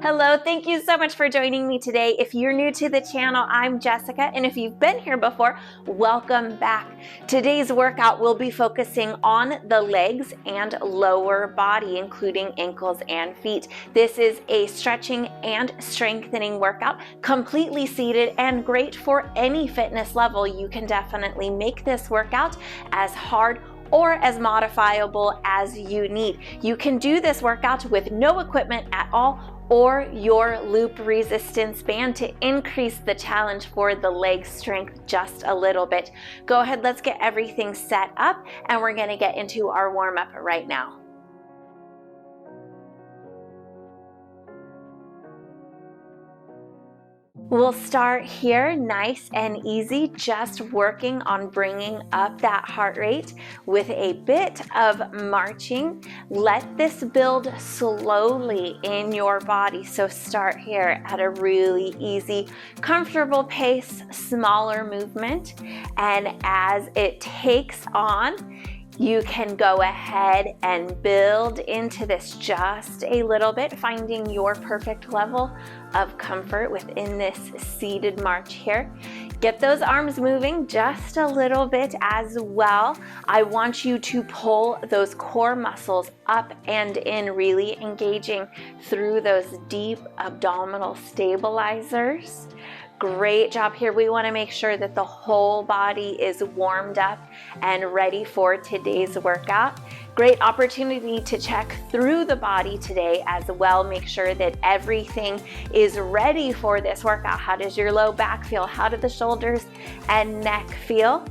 Hello, thank you so much for joining me today. If you're new to the channel, I'm Jessica, and if you've been here before, welcome back. Today's workout will be focusing on the legs and lower body, including ankles and feet. This is a stretching and strengthening workout, completely seated and great for any fitness level. You can definitely make this workout as hard or as modifiable as you need. You can do this workout with no equipment at all or your loop resistance band to increase the challenge for the leg strength just a little bit. Go ahead, let's get everything set up and we're gonna get into our warm-up right now. We'll start here nice and easy, just working on bringing up that heart rate with a bit of marching. Let this build slowly in your body. So start here at a really easy, comfortable pace, smaller movement. And as it takes on, you can go ahead and build into this just a little bit, finding your perfect level of comfort within this seated march here. Get those arms moving just a little bit as well. I want you to pull those core muscles up and in, really engaging through those deep abdominal stabilizers. Great job here. We want to make sure that the whole body is warmed up and ready for today's workout. Great opportunity to check through the body today as well. Make sure that everything is ready for this workout. How does your low back feel? How do the shoulders and neck feel?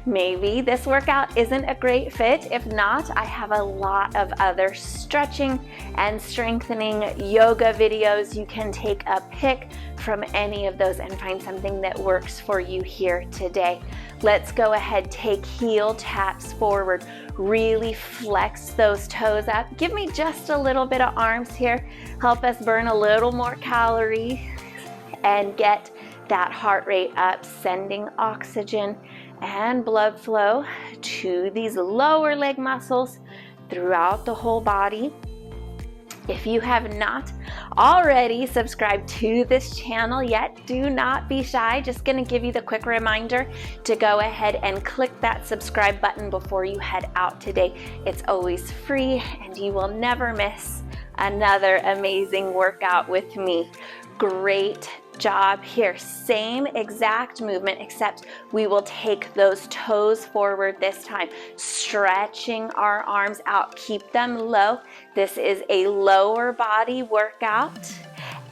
Maybe this workout isn't a great fit. If not, I have a lot of other stretching and strengthening yoga videos. You can take a pick from any of those and find something that works for you here today. Let's go ahead, take heel taps forward. Really flex those toes up. Give me just a little bit of arms here. Help us burn a little more calories and get that heart rate up, sending oxygen and blood flow to these lower leg muscles throughout the whole body. If you have not already subscribed to this channel yet, do not be shy. Just gonna give you the quick reminder to go ahead and click that subscribe button before you head out today. It's always free and you will never miss another amazing workout with me. Great job here. Same exact movement, except we will take those toes forward this time, stretching our arms out. Keep them low. This is a lower body workout.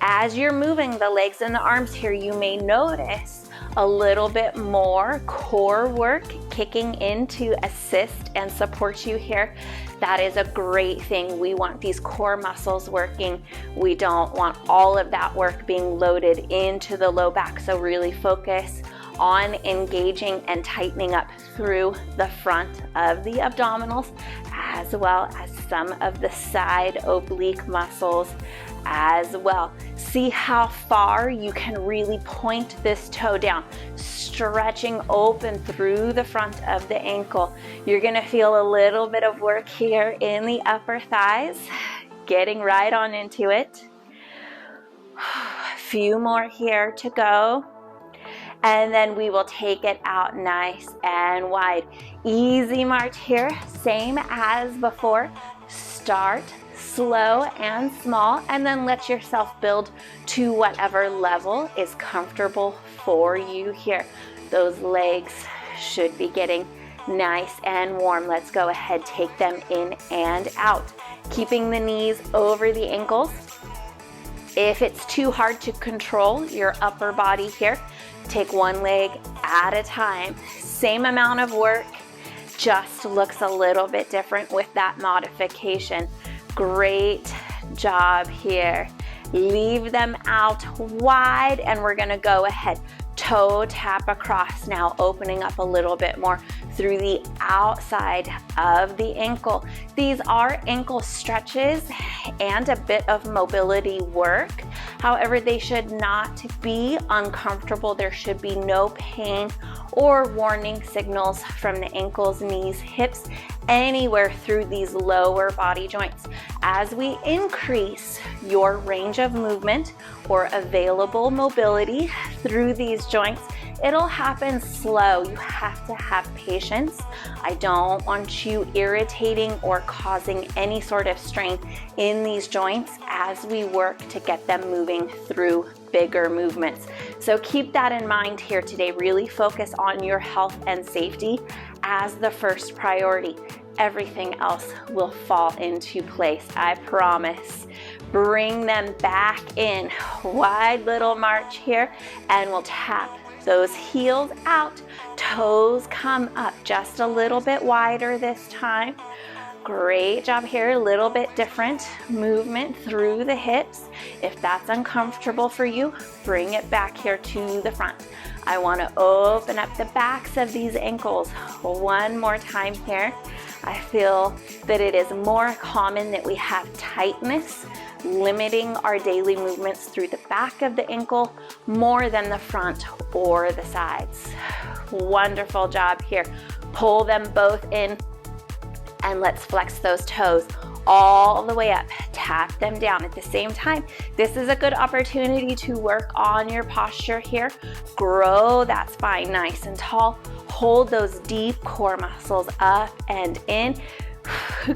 As you're moving the legs and the arms here, you may notice a little bit more core work kicking in to assist and support you here. That is a great thing. We want these core muscles working. We don't want all of that work being loaded into the low back. So really focus on engaging and tightening up through the front of the abdominals, as well as some of the side oblique muscles as well. See how far you can really point this toe down, stretching open through the front of the ankle. You're gonna feel a little bit of work here in the upper thighs, getting right on into it. A few more here to go. And then we will take it out nice and wide. Easy march here, same as before. Start slow and small, and then let yourself build to whatever level is comfortable for you here. Those legs should be getting nice and warm. Let's go ahead, take them in and out. Keeping the knees over the ankles. If it's too hard to control your upper body here, take one leg at a time. Same amount of work, just looks a little bit different with that modification. Great job here. Leave them out wide and we're gonna go ahead, toe tap across now, opening up a little bit more through the outside of the ankle. These are ankle stretches and a bit of mobility work. However, they should not be uncomfortable. There should be no pain or warning signals from the ankles, knees, hips, anywhere through these lower body joints. As we increase your range of movement or available mobility through these joints, it'll happen slow. You have to have patience. I don't want you irritating or causing any sort of strain in these joints as we work to get them moving through bigger movements. So keep that in mind here today. Really focus on your health and safety as the first priority. Everything else will fall into place, I promise. Bring them back in. Wide little march here, and we'll tap those heels out. Toes come up just a little bit wider this time. Great job here, a little bit different movement through the hips. If that's uncomfortable for you, bring it back here to the front. I want to open up the backs of these ankles one more time here. I feel that it is more common that we have tightness limiting our daily movements through the back of the ankle more than the front or the sides. Wonderful job here. Pull them both in, and let's flex those toes all the way up. Tap them down at the same time. This is a good opportunity to work on your posture here. Grow that spine nice and tall. Hold those deep core muscles up and in.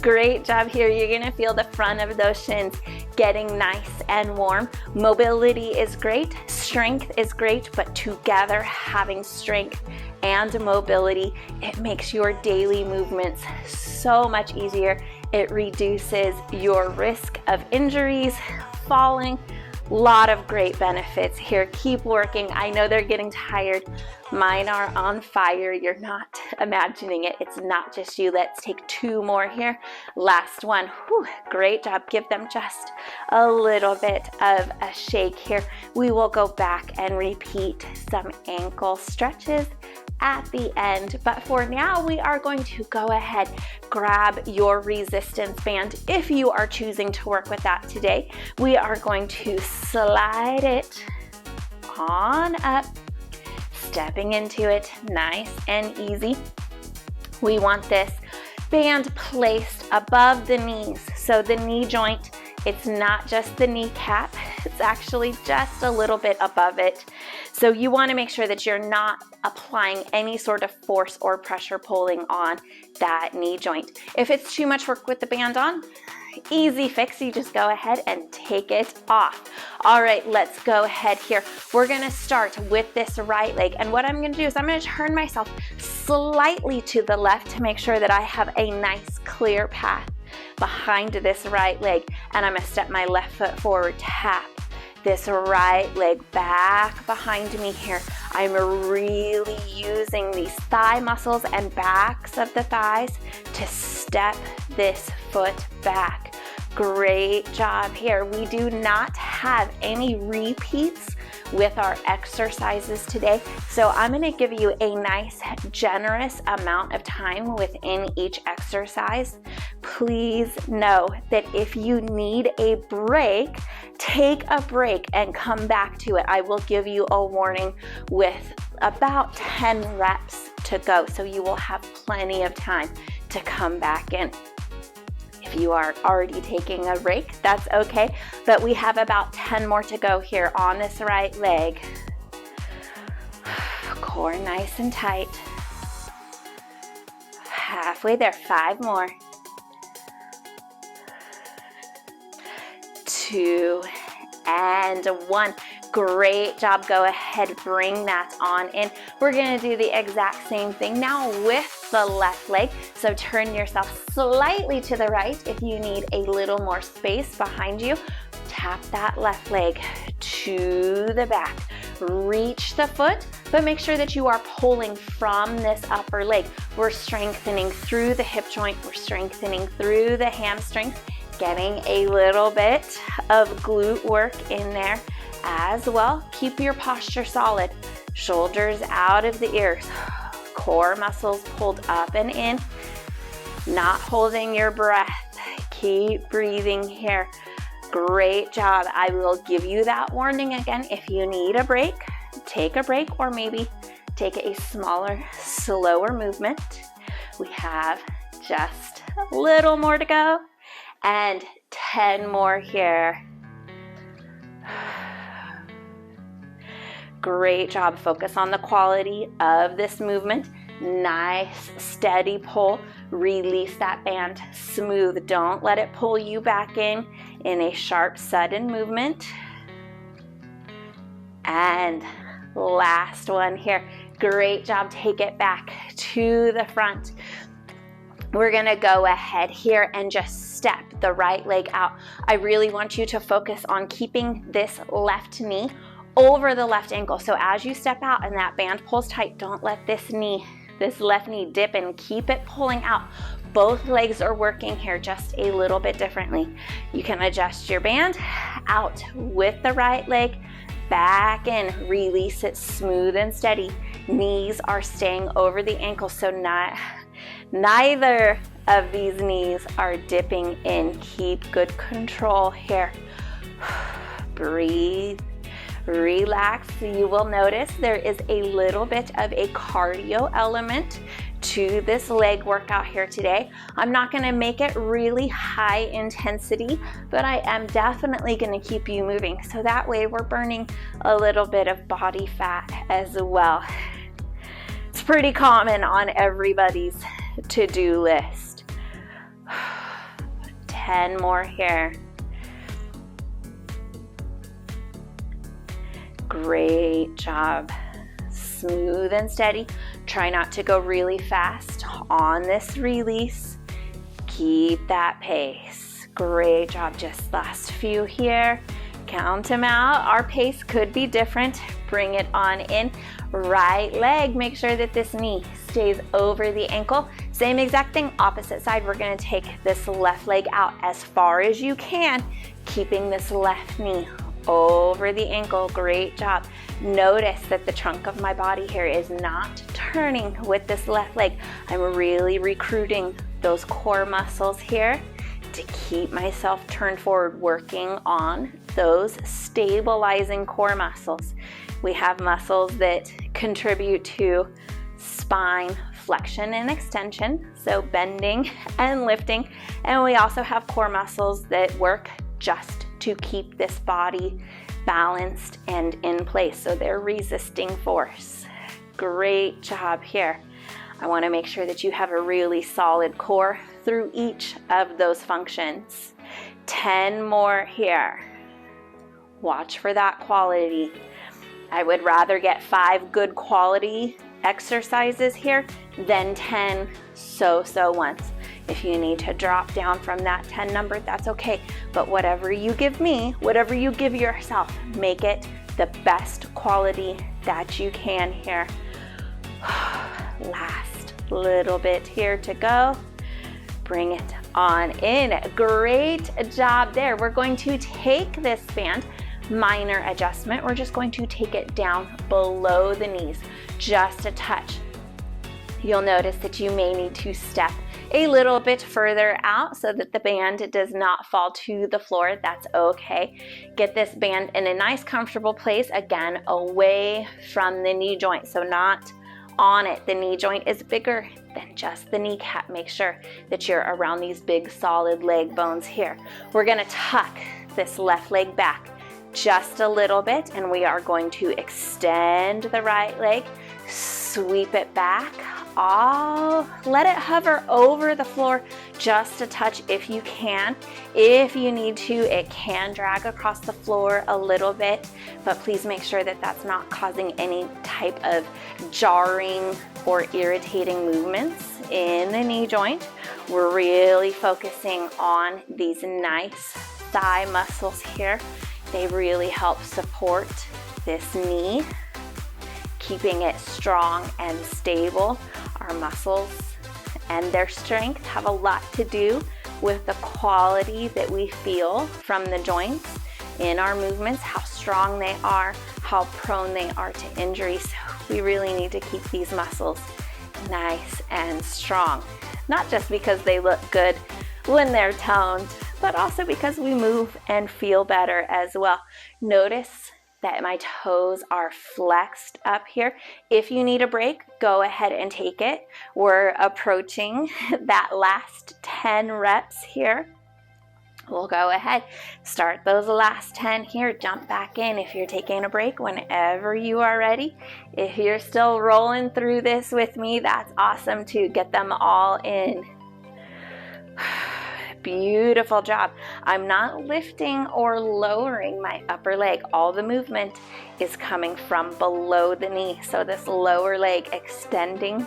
Great job here. You're gonna feel the front of those shins getting nice and warm. Mobility is great, strength is great, but together having strength and mobility, it makes your daily movements so much easier. It reduces your risk of injuries, falling. Lot of great benefits here. Keep working. I know they're getting tired. Mine are on fire. You're not imagining it. It's not just you. Let's take 2 more here. Last one. Whew, great job. Give them just a little bit of a shake here. We will go back and repeat some ankle stretches at the end, but for now we are going to go ahead, grab your resistance band. If you are choosing to work with that today, we are going to slide it on up, stepping into it nice and easy. We want this band placed above the knees, so the knee joint, it's not just the kneecap, it's actually just a little bit above it. So you want to make sure that you're not applying any sort of force or pressure pulling on that knee joint. If it's too much work with the band on, easy fix, you just go ahead and take it off. All right, let's go ahead here. We're gonna start with this right leg, and what I'm gonna do is I'm gonna turn myself slightly to the left to make sure that I have a nice clear path behind this right leg, and I'm gonna step my left foot forward, tap this right leg back behind me here. I'm really using these thigh muscles and backs of the thighs to step this foot back. Great job here. We do not have any repeats with our exercises today, so I'm going to give you a nice generous amount of time within each exercise. Please know that if you need a break, take a break and come back to it. I will give you a warning with about 10 reps to go, so you will have plenty of time to come back in. If you are already taking a break, that's okay, but we have about 10 more to go here on this right leg. Core nice and tight. Halfway there, 5 more. 2 and 1. Great job. Go ahead, bring that on in. We're going to do the exact same thing now with the left leg. So turn yourself slightly to the right if you need a little more space behind you. Tap that left leg to the back. Reach the foot, but make sure that you are pulling from this upper leg. We're strengthening through the hip joint. We're strengthening through the hamstrings, getting a little bit of glute work in there as well. Keep your posture solid. Shoulders out of the ears. Core muscles pulled up and in. Not holding your breath. Keep breathing here. Great job. I will give you that warning again. If you need a break, take a break, or maybe Take a smaller, slower movement. We have just a little more to go, and 10 more here. Great job. Focus on the quality of this movement. Nice, steady pull. Release that band. Smooth. Don't let it pull you back in a sharp, sudden movement. And last one here. Great job. Take it back to the front. We're gonna go ahead here and just step the right leg out. I really want you to focus on keeping this left knee over the left ankle. So as you step out and that band pulls tight, don't let this left knee dip, and keep it pulling out. Both legs are working here just a little bit differently. You can adjust your band out with the right leg, back in, release it smooth and steady. Knees are staying over the ankle, so neither of these knees are dipping in. Keep good control here. Breathe. Relax. You will notice there is a little bit of a cardio element to this leg workout here today. I'm not going to make it really high intensity, but I am definitely going to keep you moving. So that way we're burning a little bit of body fat as well. It's pretty common on everybody's to-do list. 10 more here. Great job. Smooth and steady. Try not to go really fast on this release. Keep that pace. Great job. Just last few here. Count them out. Our pace could be different. Bring it on in. Right leg. Make sure that this knee stays over the ankle. Same exact thing, opposite side. We're going to take this left leg out as far as you can, keeping this left knee over the ankle. Great job. Notice that the trunk of my body here is not turning with this left leg. I'm really recruiting those core muscles here to keep myself turned forward, working on those stabilizing core muscles. We have muscles that contribute to spine flexion and extension, so bending and lifting, and we also have core muscles that work just to keep this body balanced and in place, so they're resisting force. Great job here. I want to make sure that you have a really solid core through each of those functions. 10 more here. Watch for that quality. I would rather get 5 good quality exercises here than 10 so-so ones. If you need to drop down from that 10 number, that's okay. But whatever you give me, whatever you give yourself, make it the best quality that you can here. Last little bit here to go. Bring it on in. Great job there. We're going to take this band, minor adjustment. We're just going to take it down below the knees, just a touch. You'll notice that you may need to step a little bit further out so that the band does not fall to the floor. That's okay. Get this band in a nice comfortable place, again, away from the knee joint, so not on it. The knee joint is bigger than just the kneecap. Make sure that you're around these big solid leg bones here. We're going to tuck this left leg back just a little bit, and we are going to extend the right leg, sweep it back. Let it hover over the floor just a touch if you can. If you need to, it can drag across the floor a little bit, but please make sure that that's not causing any type of jarring or irritating movements in the knee joint. We're really focusing on these nice thigh muscles here. They really help support this knee, keeping it strong and stable. Our muscles and their strength have a lot to do with the quality that we feel from the joints in our movements, how strong they are, how prone they are to injury. So we really need to keep these muscles nice and strong, not just because they look good when they're toned, but also because we move and feel better as well. Notice that my toes are flexed up here. If you need a break, go ahead and take it. We're approaching that last 10 reps here. We'll go ahead, start those last 10 here, jump back in if you're taking a break whenever you are ready. If you're still rolling through this with me, that's awesome too. Get them all in. Beautiful job. I'm not lifting or lowering my upper leg. All the movement is coming from below the knee. So this lower leg extending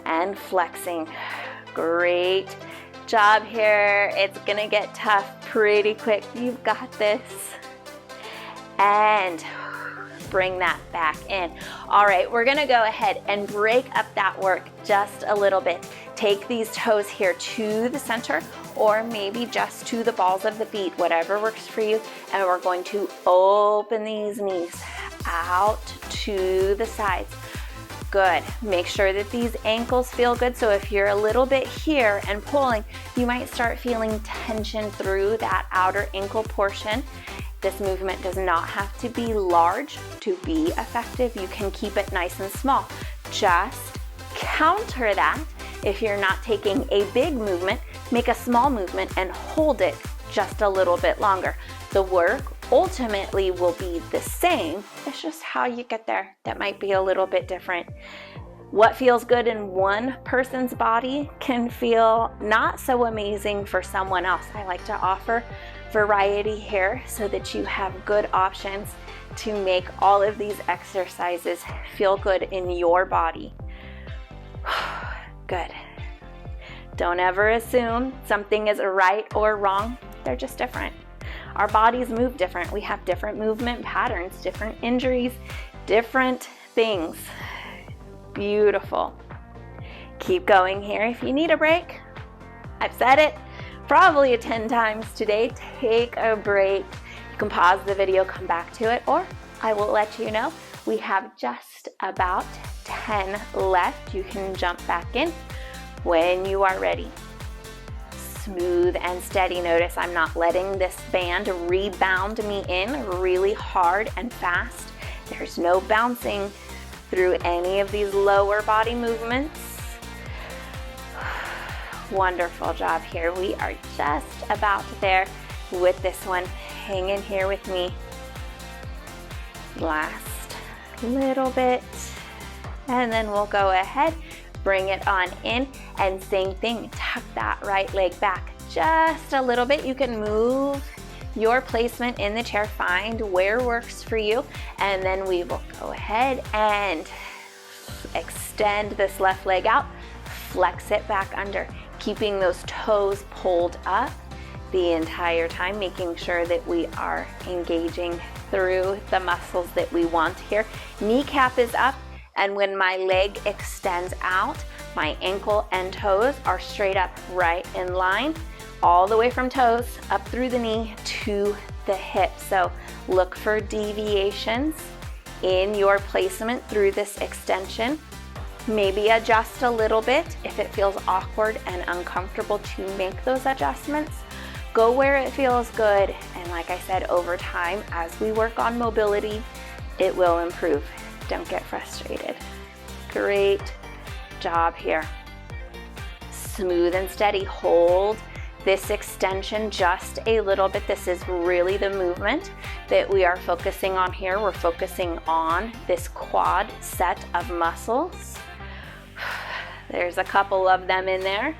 and flexing. Great job here. It's gonna get tough pretty quick. You've got this. And bring that back in. All right, we're gonna go ahead and break up that work just a little bit. Take these toes here to the center, or maybe just to the balls of the feet, whatever works for you. And we're going to open these knees out to the sides. Good. Make sure that these ankles feel good. So if you're a little bit here and pulling, you might start feeling tension through that outer ankle portion. This movement does not have to be large to be effective. You can keep it nice and small. Just counter that. If you're not taking a big movement, make a small movement and hold it just a little bit longer. The work ultimately will be the same. It's just how you get there that might be a little bit different. What feels good in one person's body can feel not so amazing for someone else. I like to offer variety here so that you have good options to make all of these exercises feel good in your body. Good. Don't ever assume something is right or wrong. They're just different. Our bodies move different. We have different movement patterns, different injuries, different things. Beautiful. Keep going here. If you need a break, I've said it probably 10 times today. Take a break. You can pause the video, come back to it, or I will let you know. We have just about 10 left. You can jump back in when you are ready. Smooth and steady. Notice I'm not letting this band rebound me in really hard and fast. There's no bouncing through any of these lower body movements. Wonderful job here. We are just about there with this one. Hang in here with me. Last little bit. And then we'll go ahead, bring it on in, and same thing, tuck that right leg back just a little bit. You can move your placement in the chair, find where works for you, and then we will go ahead and extend this left leg out, flex it back under, keeping those toes pulled up the entire time, making sure that we are engaging through the muscles that we want here. Kneecap is up, and when my leg extends out, my ankle and toes are straight up, right in line, all the way from toes up through the knee to the hip. So look for deviations in your placement through this extension. Maybe adjust a little bit if it feels awkward and uncomfortable to make those adjustments. Go where it feels good, and like I said, over time, as we work on mobility, it will improve. Don't get frustrated. Great job here. Smooth and steady. Hold this extension just a little bit. This is really the movement that we are focusing on here. We're focusing on this quad set of muscles. There's a couple of them in there.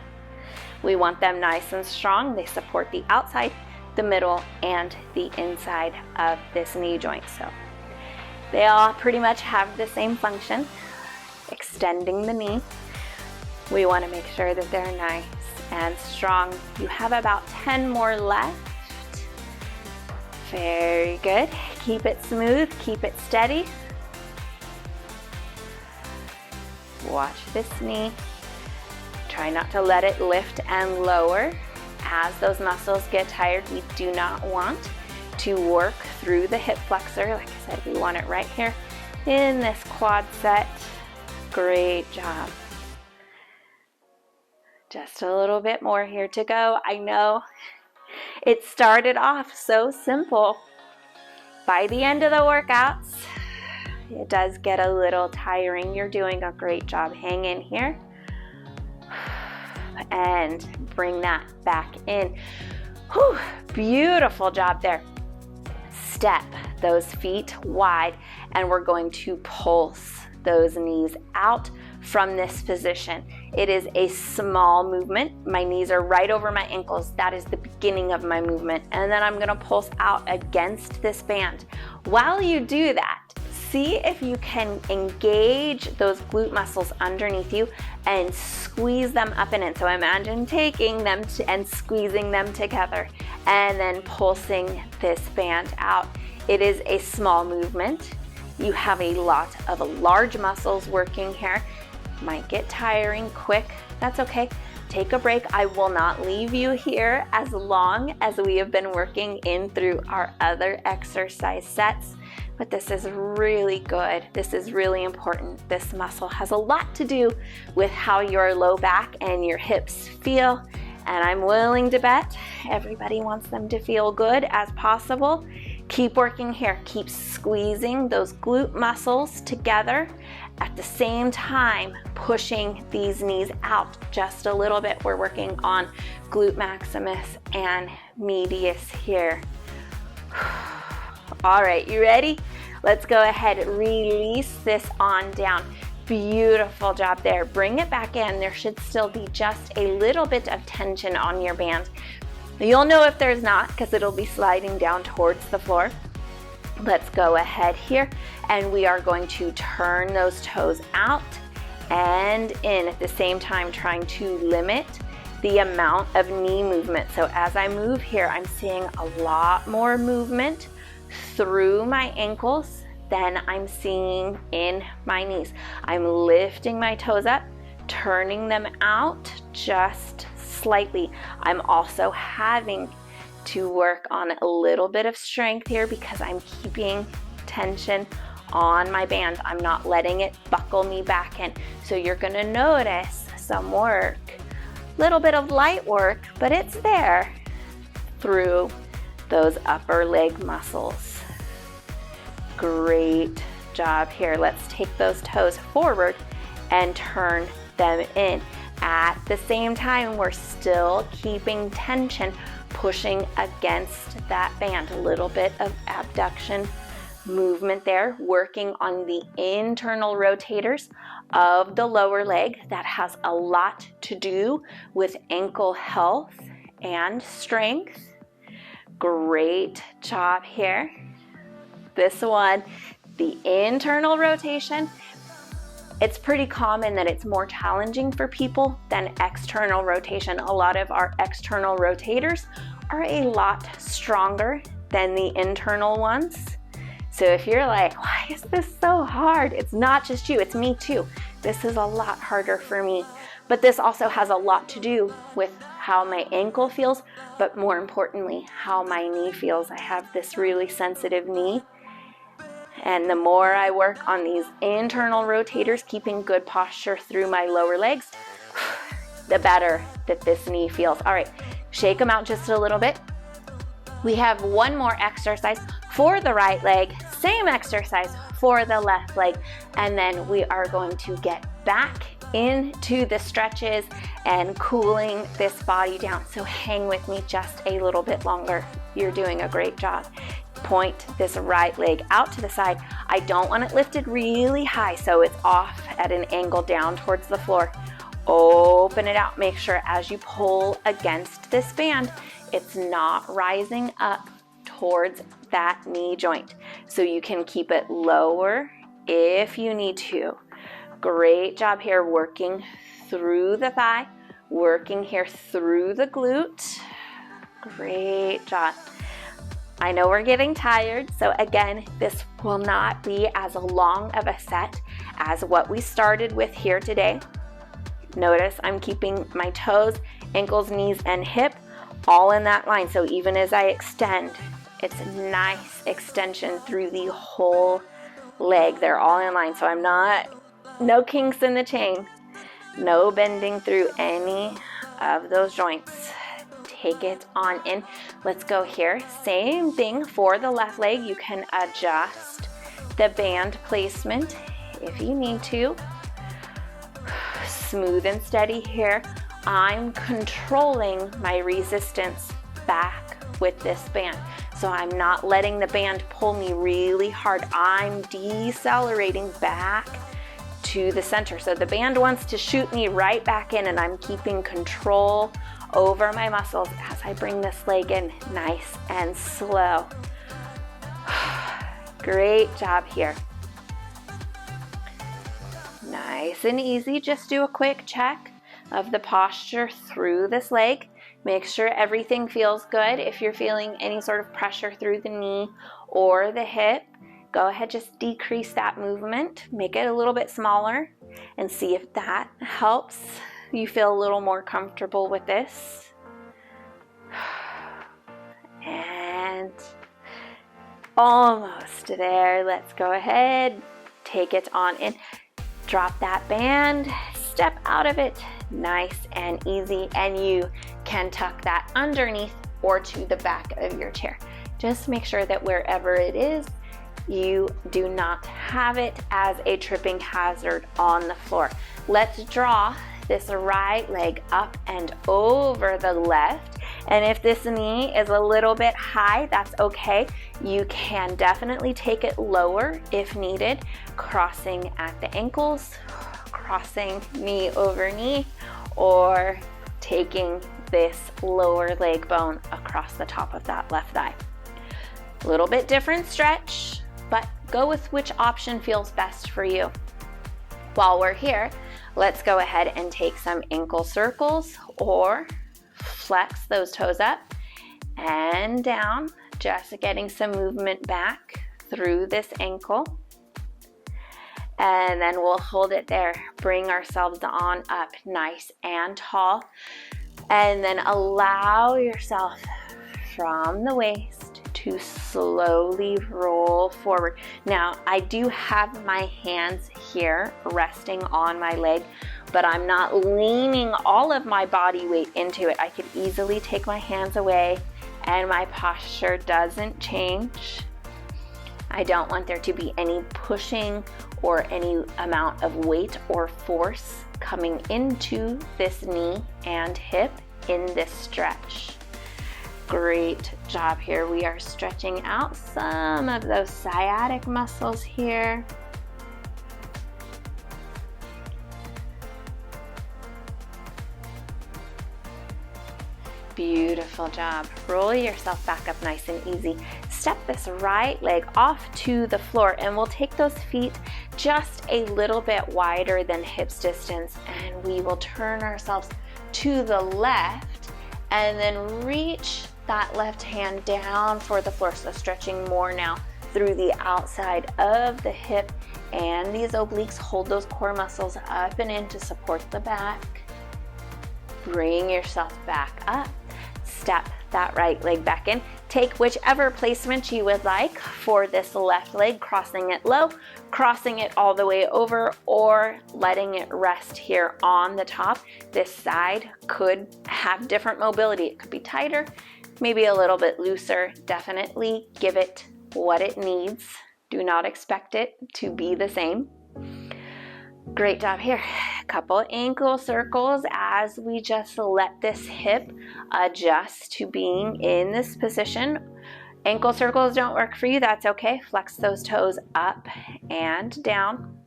We want them nice and strong. They support the outside, the middle, and the inside of this knee joint. So they all pretty much have the same function, extending the knee. We want to make sure that they're nice and strong. You have about 10 more left. Very good. Keep it smooth, keep it steady. Watch this knee. Try not to let it lift and lower. As those muscles get tired, we do not want to work through the hip flexor. Like I said, we want it right here in this quad set. Great job. Just a little bit more here to go. I know it started off so simple, By the end of the workouts, it does get a little tiring. You're doing a great job. Hang in here and bring that back in. Whew, beautiful job there. Step those feet wide, and we're going to pulse those knees out from this position. It is a small movement. My knees are right over my ankles. That is the beginning of my movement. And then I'm gonna pulse out against this band. While you do that, see if you can engage those glute muscles underneath you and squeeze them up and in. So imagine taking them and squeezing them together and then pulsing this band out. It is a small movement. You have a lot of large muscles working here. Might get tiring quick. That's okay. Take a break. I will not leave you here as long as we have been working in through our other exercise sets. But this is really good. This is really important. This muscle has a lot to do with how your low back and your hips feel. And I'm willing to bet everybody wants them to feel good as possible. Keep working here. Keep squeezing those glute muscles together. At the same time, pushing these knees out just a little bit. We're working on glute maximus and medius here. All right, you ready? Let's go ahead, release this on down. Beautiful job there. Bring it back in. There should still be just a little bit of tension on your band. You'll know if there's not because it'll be sliding down towards the floor. Let's go ahead here, and we are going to turn those toes out and in at the same time, trying to limit the amount of knee movement. So as I move here, I'm seeing a lot more movement through my ankles than I'm seeing in my knees. I'm lifting my toes up, turning them out just slightly. I'm also having to work on a little bit of strength here because I'm keeping tension on my band. I'm not letting it buckle me back in. So you're gonna notice some work, little bit of light work, but it's there through those upper leg muscles. Great job here. Let's take those toes forward and turn them in. At the same time, we're still keeping tension, pushing against that band. A little bit of abduction movement there, working on the internal rotators of the lower leg. That has a lot to do with ankle health and strength. Great job here. This one, the internal rotation, it's pretty common that it's more challenging for people than external rotation. A lot of our external rotators are a lot stronger than the internal ones. So if you're like, why is this so hard? It's not just you, it's me too. This is a lot harder for me. But this also has a lot to do with how my ankle feels, but more importantly, how my knee feels. I have this really sensitive knee. And the more I work on these internal rotators, keeping good posture through my lower legs, the better that this knee feels. All right, shake them out just a little bit. We have one more exercise for the right leg, same exercise for the left leg, and then we are going to get back into the stretches and cooling this body down. So hang with me just a little bit longer. You're doing a great job. Point this right leg out to the side. I don't want it lifted really high so it's off at an angle down towards the floor. Open it out. Make sure as you pull against this band, it's not rising up towards that knee joint. So you can keep it lower if you need to. Great job here, working through the thigh, working here through the glute. Great job. I know we're getting tired, so again, this will not be as long of a set as what we started with here today. Notice I'm keeping my toes, ankles, knees, and hip all in that line. So even as I extend, it's a nice extension through the whole leg. They're all in line, so I'm not, no kinks in the chain, no bending through any of those joints. take it on in. Let's go here. Same thing for the left leg. You can adjust the band placement if you need to. Smooth and steady here. I'm controlling my resistance back with this band. So I'm not letting the band pull me really hard. I'm decelerating back to the center. So the band wants to shoot me right back in, and I'm keeping control over my muscles as I bring this leg in nice and slow. Great job here. Nice and easy. Just do a quick check of the posture through this leg. Make sure everything feels good. If you're feeling any sort of pressure through the knee or the hip, go ahead, just decrease that movement. Make it a little bit smaller and see if that helps you feel a little more comfortable with this. And almost there. Let's go ahead, take it on in. Drop that band, step out of it, nice and easy, and you can tuck that underneath or to the back of your chair. Just make sure that wherever it is, you do not have it as a tripping hazard on the floor. Let's draw this right leg up and over the left. And if this knee is a little bit high, that's okay. You can definitely take it lower if needed, crossing at the ankles, crossing knee over knee, or taking this lower leg bone across the top of that left thigh. A little bit different stretch, but go with which option feels best for you. While we're here, let's go ahead and take some ankle circles, or flex those toes up and down, just getting some movement back through this ankle. And then we'll hold it there. Bring ourselves on up nice and tall. And then allow yourself from the waist to slowly roll forward. Now, I do have my hands here resting on my leg, but I'm not leaning all of my body weight into it. I could easily take my hands away and my posture doesn't change. I don't want there to be any pushing or any amount of weight or force coming into this knee and hip in this stretch. Great job here. We are stretching out some of those sciatic muscles here. Beautiful job. Roll yourself back up nice and easy. Step this right leg off to the floor, and we'll take those feet just a little bit wider than hips distance, and we will turn ourselves to the left and then reach that left hand down for the floor. So stretching more now through the outside of the hip and these obliques. Hold those core muscles up and in to support the back. Bring yourself back up. Step that right leg back in. Take whichever placement you would like for this left leg, crossing it low, crossing it all the way over, or letting it rest here on the top. This side could have different mobility. It could be tighter, maybe a little bit looser. Definitely give it what it needs. Do not expect it to be the same. Great job here. Couple ankle circles as we just let this hip adjust to being in this position. Ankle circles don't work for you, that's okay. Flex those toes up and down.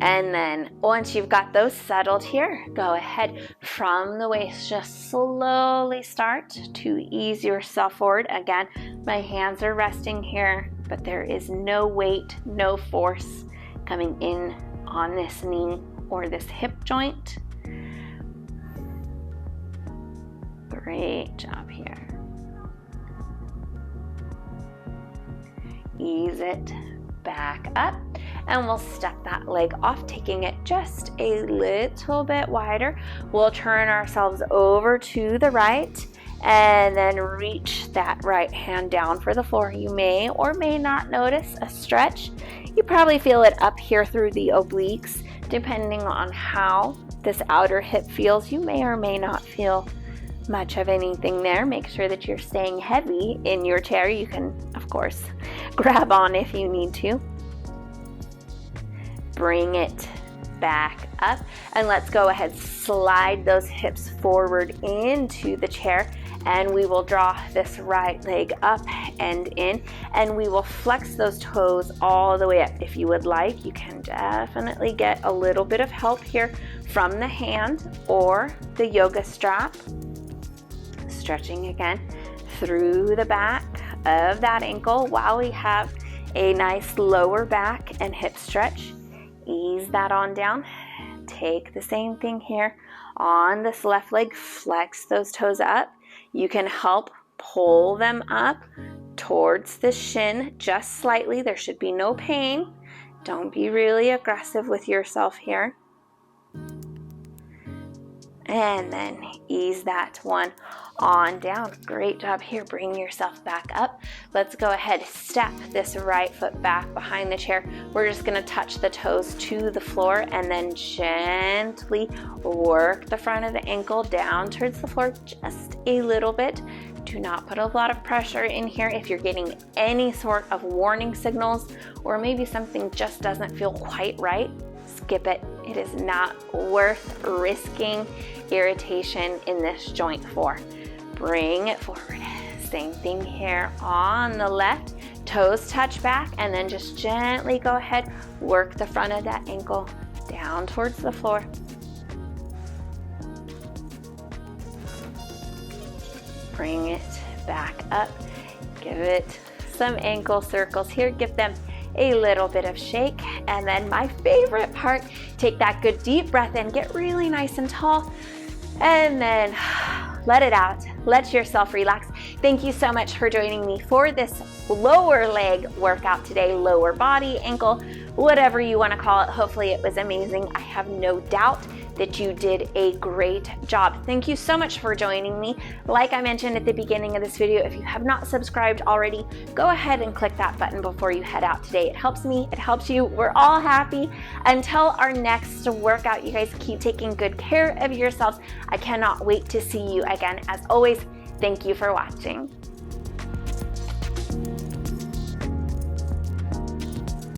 And then once you've got those settled here, go ahead from the waist, just slowly start to ease yourself forward. Again, my hands are resting here, but there is no weight, no force coming in on this knee or this hip joint. Great job here. Ease it back up, and we'll step that leg off, taking it just a little bit wider. We'll turn ourselves over to the right and then reach that right hand down for the floor. You may or may not notice a stretch. You probably feel it up here through the obliques. Depending on how this outer hip feels, you may or may not feel much of anything there. Make sure that you're staying heavy in your chair. You can, of course, grab on if you need to. Bring it back up, and let's go ahead, slide those hips forward into the chair, and we will draw this right leg up and in, and we will flex those toes all the way up. If you would like, you can definitely get a little bit of help here from the hand or the yoga strap. Stretching again through the back of that ankle while we have a nice lower back and hip stretch. Ease that on down. Take the same thing here on this left leg. Flex those toes up. You can help pull them up towards the shin just slightly. There should be no pain. Don't be really aggressive with yourself here. And then ease that one on down. Great job here. Bring yourself back up. Let's go ahead, step this right foot back behind the chair. We're just going to touch the toes to the floor and then gently work the front of the ankle down towards the floor just a little bit. Do not put a lot of pressure in here. If you're getting any sort of warning signals or maybe something just doesn't feel quite right, skip it. It is not worth risking irritation in this joint for. Bring it forward. Same thing here on the left. Toes touch back, and then just gently go ahead, work the front of that ankle down towards the floor. Bring it back up. Give it some ankle circles here. Give them a little bit of shake, and then my favorite part, take that good deep breath in, get really nice and tall, and then let it out. Let yourself relax. Thank you so much for joining me for this lower leg workout today, lower body, ankle, whatever you want to call it. Hopefully it was amazing. I have no doubt that you did a great job. Thank you so much for joining me. Like I mentioned at the beginning of this video, if you have not subscribed already, go ahead and click that button before you head out today. It helps me, it helps you. We're all happy. Until our next workout, you guys keep taking good care of yourselves. I cannot wait to see you again. As always, thank you for watching.